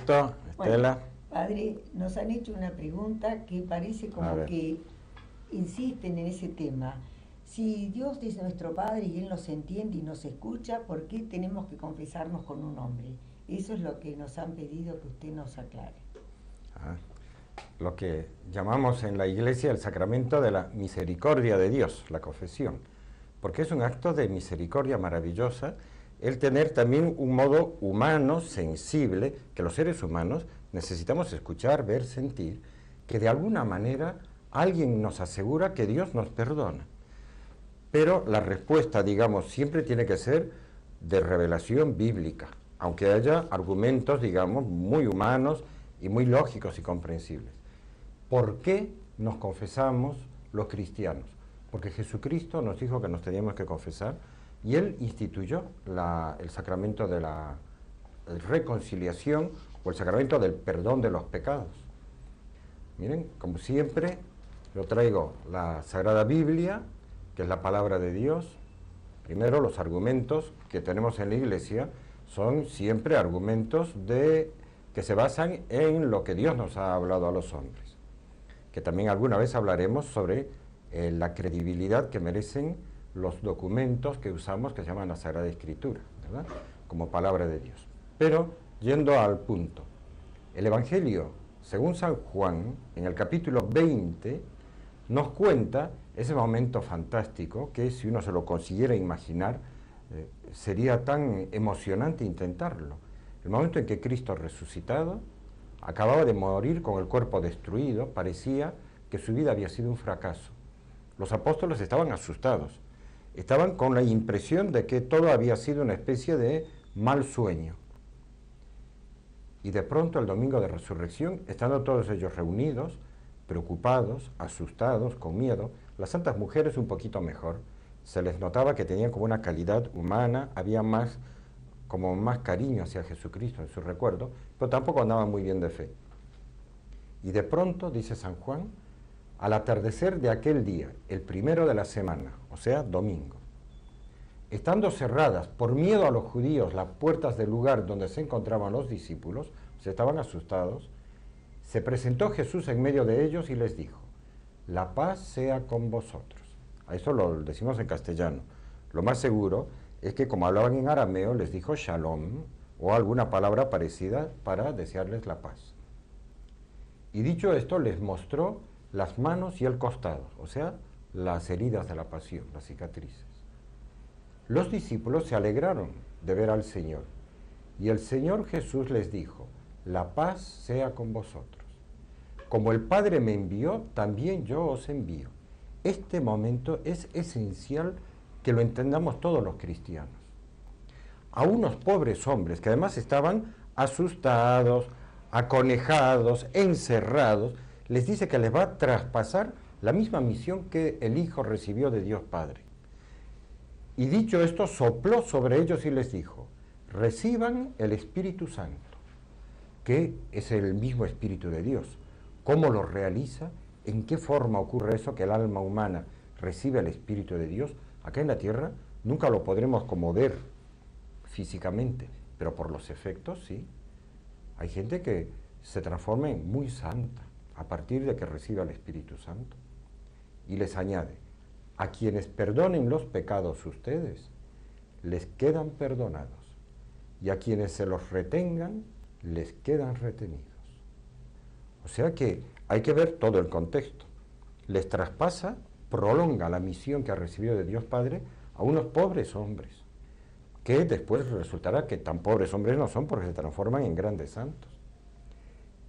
Perfecto, Estela. Bueno, padre, nos han hecho una pregunta que parece como que insisten en ese tema. Si Dios es nuestro Padre y Él nos entiende y nos escucha, ¿por qué tenemos que confesarnos con un hombre? Eso es lo que nos han pedido que usted nos aclare. Lo que llamamos en la Iglesia el sacramento de la misericordia de Dios, la confesión, porque es un acto de misericordia maravillosa el tener también un modo humano, sensible, que los seres humanos necesitamos escuchar, ver, sentir, que de alguna manera alguien nos asegura que Dios nos perdona. Pero la respuesta, digamos, siempre tiene que ser de revelación bíblica, aunque haya argumentos, digamos, muy humanos y muy lógicos y comprensibles. ¿Por qué nos confesamos los cristianos? Porque Jesucristo nos dijo que nos teníamos que confesar y Él instituyó el sacramento de la reconciliación o el sacramento del perdón de los pecados. Miren, como siempre, yo traigo la Sagrada Biblia, que es la palabra de Dios. Primero, los argumentos que tenemos en la Iglesia son siempre argumentos que se basan en lo que Dios nos ha hablado a los hombres. Que también alguna vez hablaremos sobre la credibilidad que merecen los documentos que usamos, que se llaman la Sagrada Escritura, ¿verdad?, como palabra de Dios. Pero, yendo al punto, el Evangelio, según San Juan, en el capítulo 20, nos cuenta ese momento fantástico que, si uno se lo consiguiera imaginar, sería tan emocionante intentarlo. El momento en que Cristo resucitado acababa de morir con el cuerpo destruido, parecía que su vida había sido un fracaso. Los apóstoles estaban asustados, estaban con la impresión de que todo había sido una especie de mal sueño. Y de pronto, el domingo de resurrección, estando todos ellos reunidos, preocupados, asustados, con miedo, las santas mujeres un poquito mejor, se les notaba que tenían como una calidad humana, había más cariño hacia Jesucristo en su recuerdo, pero tampoco andaban muy bien de fe. Y de pronto, dice San Juan, al atardecer de aquel día, el primero de la semana, o sea, domingo, estando cerradas por miedo a los judíos las puertas del lugar donde se encontraban los discípulos, se estaban asustados, se presentó Jesús en medio de ellos y les dijo: la paz sea con vosotros. A esto lo decimos en castellano. Lo más seguro es que, como hablaban en arameo, les dijo shalom o alguna palabra parecida para desearles la paz. Y dicho esto, les mostró las manos y el costado, o sea, las heridas de la pasión, las cicatrices. Los discípulos se alegraron de ver al Señor, y el Señor Jesús les dijo: la paz sea con vosotros. Como el Padre me envió, también yo os envío. Este momento es esencial que lo entendamos todos los cristianos. A unos pobres hombres que además estaban asustados, aconejados, encerrados, les dice que les va a traspasar la misma misión que el Hijo recibió de Dios Padre. Y dicho esto, sopló sobre ellos y les dijo: reciban el Espíritu Santo, que es el mismo Espíritu de Dios. ¿Cómo lo realiza? ¿En qué forma ocurre eso, que el alma humana recibe el Espíritu de Dios? Acá en la tierra nunca lo podremos como ver físicamente, pero por los efectos sí. Hay gente que se transforma en muy santa a partir de que recibe el Espíritu Santo. Y les añade: a quienes perdonen los pecados ustedes, les quedan perdonados, y a quienes se los retengan, les quedan retenidos. O sea que hay que ver todo el contexto. Les traspasa, prolonga la misión que ha recibido de Dios Padre a unos pobres hombres, que después resultará que tan pobres hombres no son, porque se transforman en grandes santos.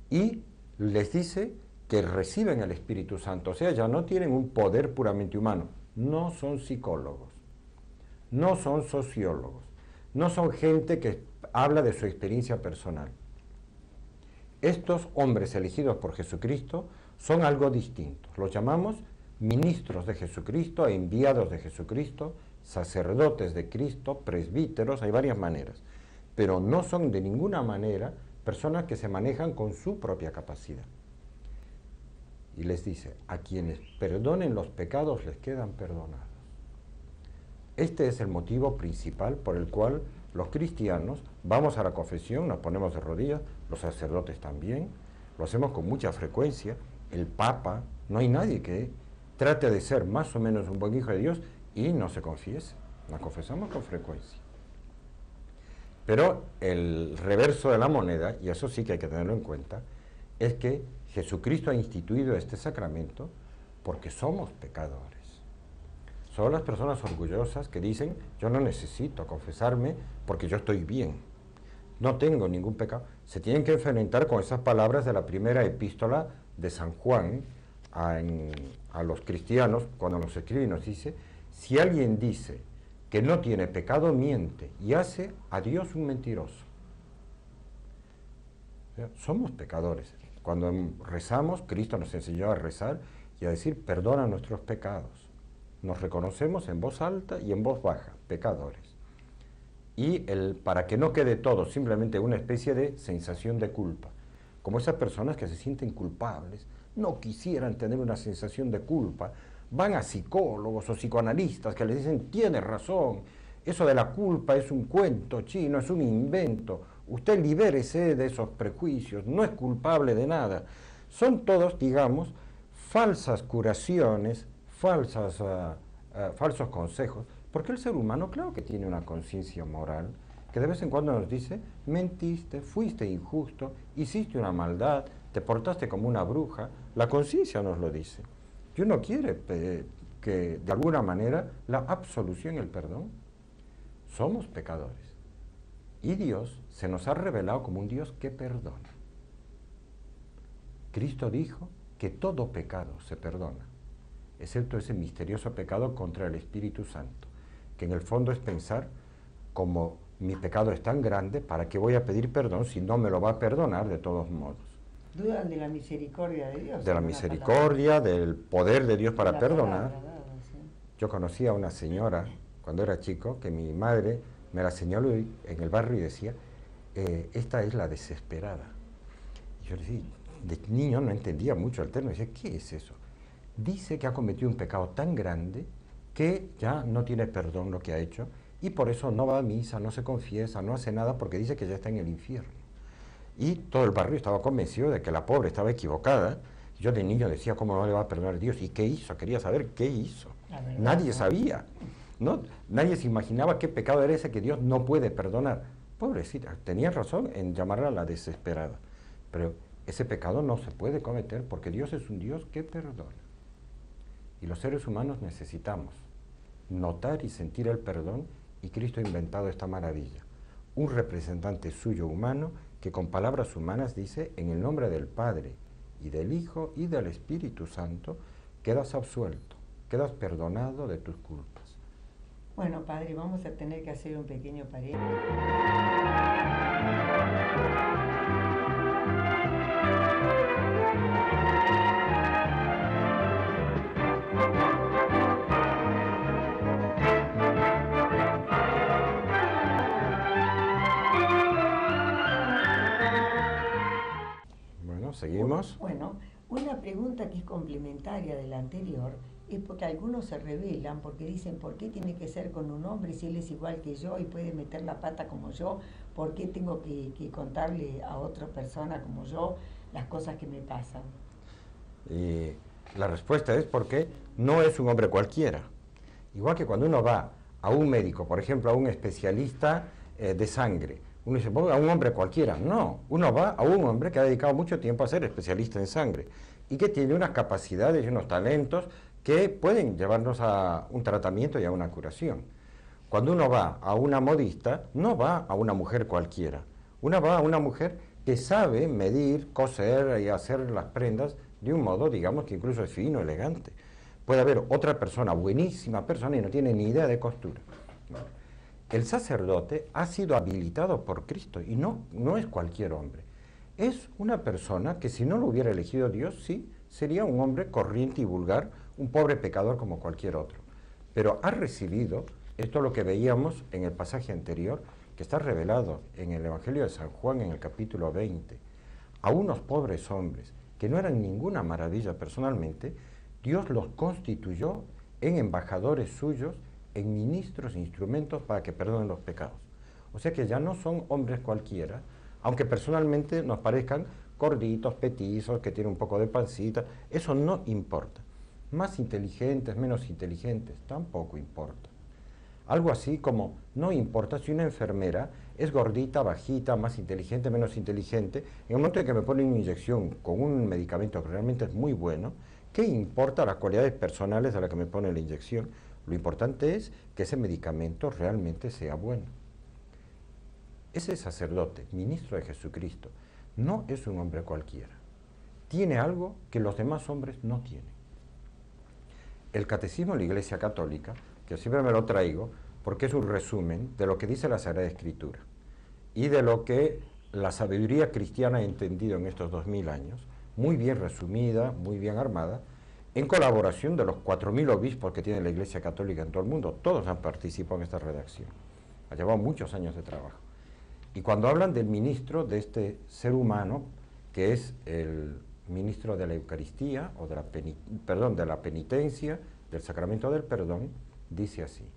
Y les dice que reciben el Espíritu Santo, o sea, ya no tienen un poder puramente humano, no son psicólogos, no son sociólogos, no son gente que habla de su experiencia personal. Estos hombres elegidos por Jesucristo son algo distinto. Los llamamos ministros de Jesucristo, enviados de Jesucristo, sacerdotes de Cristo, presbíteros, hay varias maneras, pero no son de ninguna manera personas que se manejan con su propia capacidad. Y les dice: a quienes perdonen los pecados les quedan perdonados. Este es el motivo principal por el cual los cristianos vamos a la confesión, nos ponemos de rodillas, los sacerdotes también, lo hacemos con mucha frecuencia, el Papa, no hay nadie que trate de ser más o menos un buen hijo de Dios y no se confiese, nos confesamos con frecuencia. Pero el reverso de la moneda, y eso sí que hay que tenerlo en cuenta, es que Jesucristo ha instituido este sacramento porque somos pecadores. Son las personas orgullosas que dicen, yo no necesito confesarme porque yo estoy bien, no tengo ningún pecado. Se tienen que enfrentar con esas palabras de la primera epístola de San Juan a los cristianos, cuando nos escribe y nos dice, si alguien dice que no tiene pecado, miente y hace a Dios un mentiroso. O sea, somos pecadores. Cuando rezamos, Cristo nos enseñó a rezar y a decir, perdona nuestros pecados. Nos reconocemos en voz alta y en voz baja, pecadores. Y para que no quede todo simplemente una especie de sensación de culpa, como esas personas que se sienten culpables, no quisieran tener una sensación de culpa, van a psicólogos o psicoanalistas que les dicen, tiene razón, eso de la culpa es un cuento chino, es un invento, usted libérese de esos prejuicios, no es culpable de nada. Son todos, digamos, falsas curaciones, falsos consejos, porque el ser humano, claro que tiene una conciencia moral, que de vez en cuando nos dice, mentiste, fuiste injusto, hiciste una maldad, te portaste como una bruja, la conciencia nos lo dice. Y uno quiere que de alguna manera la absolución y el perdón. Somos pecadores. Y Dios se nos ha revelado como un Dios que perdona. Cristo dijo que todo pecado se perdona, excepto ese misterioso pecado contra el Espíritu Santo, que en el fondo es pensar, como mi pecado es tan grande, ¿para qué voy a pedir perdón si no me lo va a perdonar de todos modos? Dudan de la misericordia de Dios. De la misericordia, del poder de Dios para perdonar. Sí. Yo conocí a una señora, cuando era chico, que mi madre me la señaló en el barrio y decía, esta es la desesperada. Y yo le decía, de niño no entendía mucho el término, decía, ¿qué es eso? Dice que ha cometido un pecado tan grande que ya no tiene perdón lo que ha hecho y por eso no va a misa, no se confiesa, no hace nada porque dice que ya está en el infierno. Y todo el barrio estaba convencido de que la pobre estaba equivocada. Yo de niño decía, ¿cómo no le va a perdonar a Dios? ¿Y qué hizo? Quería saber qué hizo. Nadie sabía, ¿no? Nadie se imaginaba qué pecado era ese que Dios no puede perdonar. Pobrecita, tenía razón en llamarla la desesperada. Pero ese pecado no se puede cometer porque Dios es un Dios que perdona. Y los seres humanos necesitamos notar y sentir el perdón, y Cristo ha inventado esta maravilla. Un representante suyo humano que con palabras humanas dice, en el nombre del Padre, y del Hijo, y del Espíritu Santo, quedas absuelto, quedas perdonado de tus culpas. Bueno, Padre, vamos a tener que hacer un pequeño paréntesis. ¿Seguimos? Bueno, una pregunta que es complementaria de la anterior es porque algunos se rebelan porque dicen, ¿por qué tiene que ser con un hombre si él es igual que yo y puede meter la pata como yo? ¿Por qué tengo que contarle a otra persona como yo las cosas que me pasan? Y la respuesta es porque no es un hombre cualquiera. Igual que cuando uno va a un médico, por ejemplo, a un especialista de sangre, uno dice, a un hombre cualquiera. No, uno va a un hombre que ha dedicado mucho tiempo a ser especialista en sangre y que tiene unas capacidades y unos talentos que pueden llevarnos a un tratamiento y a una curación. Cuando uno va a una modista, no va a una mujer cualquiera. Uno va a una mujer que sabe medir, coser y hacer las prendas de un modo, digamos, que incluso es fino, elegante. Puede haber otra persona, buenísima persona, y no tiene ni idea de costura. El sacerdote ha sido habilitado por Cristo y no es cualquier hombre. Es una persona que si no lo hubiera elegido Dios, sí, sería un hombre corriente y vulgar, un pobre pecador como cualquier otro. Pero ha recibido, esto es lo que veíamos en el pasaje anterior, que está revelado en el Evangelio de San Juan en el capítulo 20, a unos pobres hombres que no eran ninguna maravilla personalmente, Dios los constituyó en embajadores suyos, en ministros e instrumentos para que perdonen los pecados. O sea que ya no son hombres cualquiera, aunque personalmente nos parezcan gorditos, petizos, que tienen un poco de pancita, eso no importa. Más inteligentes, menos inteligentes, tampoco importa. Algo así como, no importa si una enfermera es gordita, bajita, más inteligente, menos inteligente, en el momento en que me ponen una inyección con un medicamento que realmente es muy bueno, ¿qué importa las cualidades personales de la que me pone la inyección? Lo importante es que ese medicamento realmente sea bueno. Ese sacerdote, ministro de Jesucristo, no es un hombre cualquiera. Tiene algo que los demás hombres no tienen. El Catecismo de la Iglesia Católica, que siempre me lo traigo, porque es un resumen de lo que dice la Sagrada Escritura y de lo que la sabiduría cristiana ha entendido en estos 2000 años, muy bien resumida, muy bien armada, en colaboración de los 4000 obispos que tiene la Iglesia Católica en todo el mundo. Todos han participado en esta redacción. Ha llevado muchos años de trabajo. Y cuando hablan del ministro de este ser humano, que es el ministro de la Eucaristía, o de la penitencia, del sacramento del perdón, dice así: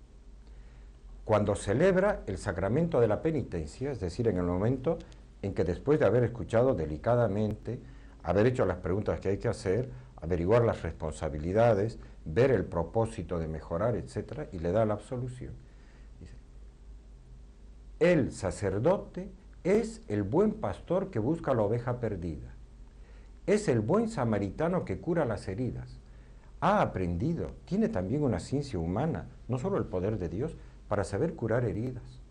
cuando celebra el sacramento de la penitencia, es decir, en el momento en que después de haber escuchado delicadamente, haber hecho las preguntas que hay que hacer, averiguar las responsabilidades, ver el propósito de mejorar, etc., y le da la absolución. Dice: el sacerdote es el buen pastor que busca la oveja perdida. Es el buen samaritano que cura las heridas. Ha aprendido, tiene también una ciencia humana, no solo el poder de Dios, para saber curar heridas.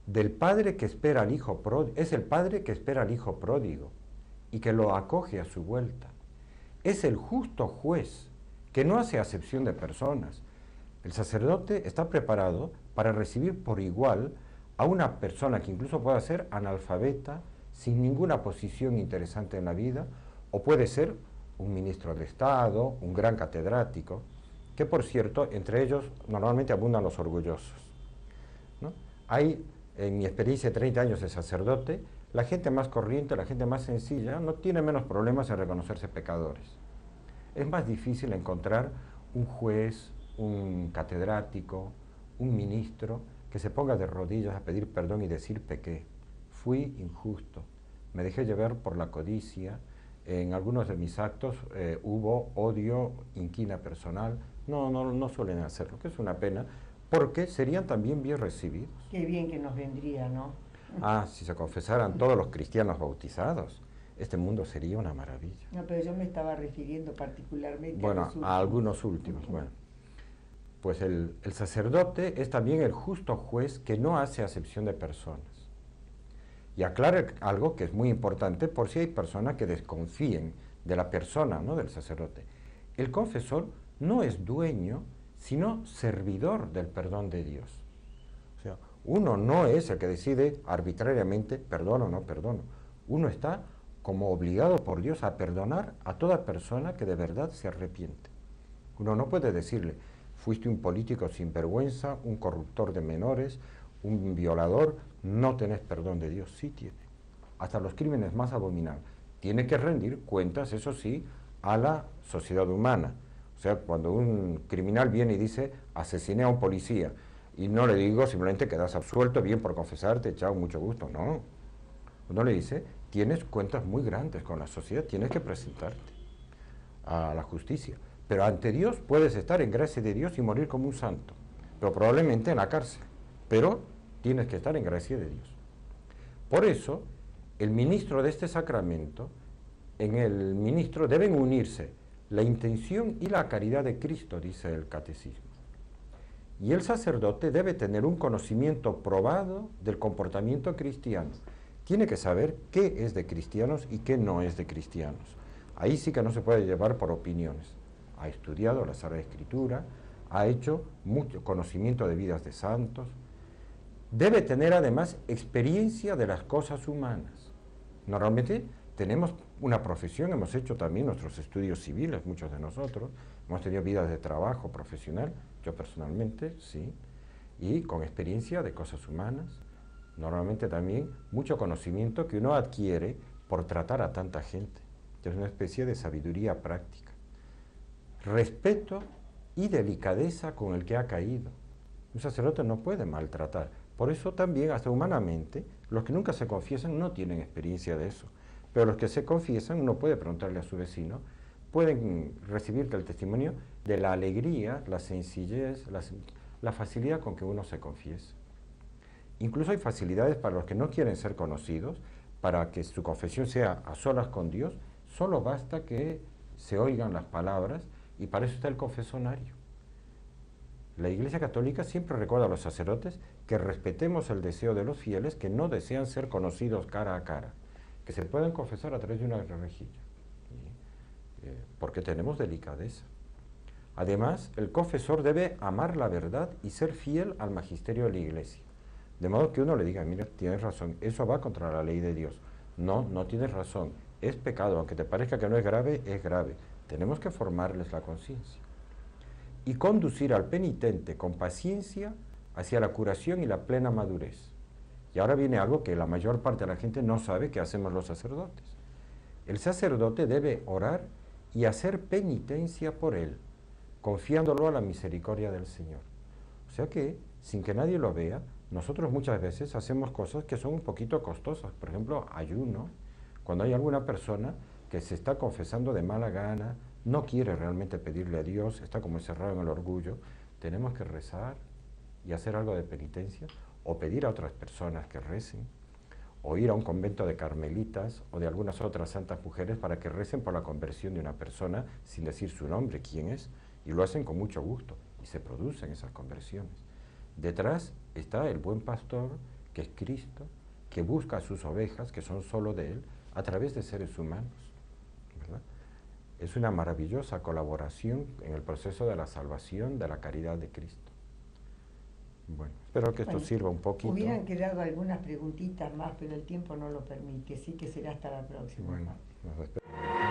Del padre que espera al hijo pródigo, es el padre que espera al hijo pródigo y que lo acoge a su vuelta. Es el justo juez que no hace acepción de personas. El sacerdote está preparado para recibir por igual a una persona que incluso pueda ser analfabeta, sin ninguna posición interesante en la vida, o puede ser un ministro de Estado, un gran catedrático, que por cierto, entre ellos normalmente abundan los orgullosos, ¿no? Hay, en mi experiencia de 30 años de sacerdote, la gente más corriente, la gente más sencilla, no tiene menos problemas en reconocerse pecadores. Es más difícil encontrar un juez, un catedrático, un ministro, que se ponga de rodillas a pedir perdón y decir: pequé, fui injusto, me dejé llevar por la codicia, en algunos de mis actos hubo odio, inquina personal. No suelen hacerlo, que es una pena, porque serían también bien recibidos. Qué bien que nos vendría, ¿no? Si se confesaran todos los cristianos bautizados, este mundo sería una maravilla. No, pero yo me estaba refiriendo particularmente a algunos últimos. Bueno, pues el sacerdote es también el justo juez que no hace acepción de personas. Y aclara algo que es muy importante por si hay personas que desconfíen de la persona, ¿no?, del sacerdote. El confesor no es dueño, sino servidor del perdón de Dios. O sea, uno no es el que decide arbitrariamente perdono o no perdono. Uno está como obligado por Dios a perdonar a toda persona que de verdad se arrepiente. Uno no puede decirle: fuiste un político sinvergüenza, un corruptor de menores, un violador, no tenés perdón de Dios. Sí tiene. Hasta los crímenes más abominables. Tiene que rendir cuentas, eso sí, a la sociedad humana. O sea, cuando un criminal viene y dice: asesiné a un policía, y no le digo simplemente quedas absuelto, bien por confesarte, chao, mucho gusto. No. Uno le dice: tienes cuentas muy grandes con la sociedad, tienes que presentarte a la justicia. Pero ante Dios puedes estar en gracia de Dios y morir como un santo, pero probablemente en la cárcel. Pero tienes que estar en gracia de Dios. Por eso, el ministro de este sacramento, en el ministro deben unirse la intención y la caridad de Cristo, dice el Catecismo. Y el sacerdote debe tener un conocimiento probado del comportamiento cristiano. Tiene que saber qué es de cristianos y qué no es de cristianos. Ahí sí que no se puede llevar por opiniones. Ha estudiado la Sagrada Escritura, ha hecho mucho conocimiento de vidas de santos. Debe tener además experiencia de las cosas humanas. Normalmente tenemos una profesión, hemos hecho también nuestros estudios civiles, muchos de nosotros, hemos tenido vidas de trabajo profesional, yo personalmente, sí, y con experiencia de cosas humanas, normalmente también mucho conocimiento que uno adquiere por tratar a tanta gente. Es una especie de sabiduría práctica. Respeto y delicadeza con el que ha caído. Un sacerdote no puede maltratar, Por eso también, hasta humanamente, los que nunca se confiesan no tienen experiencia de eso. Pero los que se confiesan, uno puede preguntarle a su vecino, pueden recibir el testimonio de la alegría, la sencillez, la facilidad con que uno se confiesa. Incluso hay facilidades para los que no quieren ser conocidos, para que su confesión sea a solas con Dios, solo basta que se oigan las palabras, y para eso está el confesonario. La Iglesia Católica siempre recuerda a los sacerdotes que respetemos el deseo de los fieles que no desean ser conocidos cara a cara, que se pueden confesar a través de una rejilla, porque tenemos delicadeza. Además, el confesor debe amar la verdad y ser fiel al magisterio de la Iglesia. De modo que uno le diga, mira, tienes razón, eso va contra la ley de Dios. No, no tienes razón, es pecado, aunque te parezca que no es grave, es grave. Tenemos que formarles la conciencia. Y conducir al penitente con paciencia hacia la curación y la plena madurez. Y ahora viene algo que la mayor parte de la gente no sabe que hacemos los sacerdotes. El sacerdote debe orar y hacer penitencia por él, confiándolo a la misericordia del Señor. O sea que, sin que nadie lo vea, nosotros muchas veces hacemos cosas que son un poquito costosas. Por ejemplo, ayuno. Cuando hay alguna persona que se está confesando de mala gana, no quiere realmente pedirle a Dios, está como encerrado en el orgullo, tenemos que rezar y hacer algo de penitencia, o pedir a otras personas que recen, o ir a un convento de carmelitas o de algunas otras santas mujeres para que recen por la conversión de una persona sin decir su nombre, quién es, y lo hacen con mucho gusto, y se producen esas conversiones. Detrás está el buen pastor, que es Cristo, que busca a sus ovejas, que son solo de Él, a través de seres humanos, ¿verdad? Es una maravillosa colaboración en el proceso de la salvación, de la caridad de Cristo. Bueno, espero que esto sirva un poquito. Hubieran quedado algunas preguntitas más, pero el tiempo no lo permite, así que será hasta la próxima. Bueno, nos despedimos.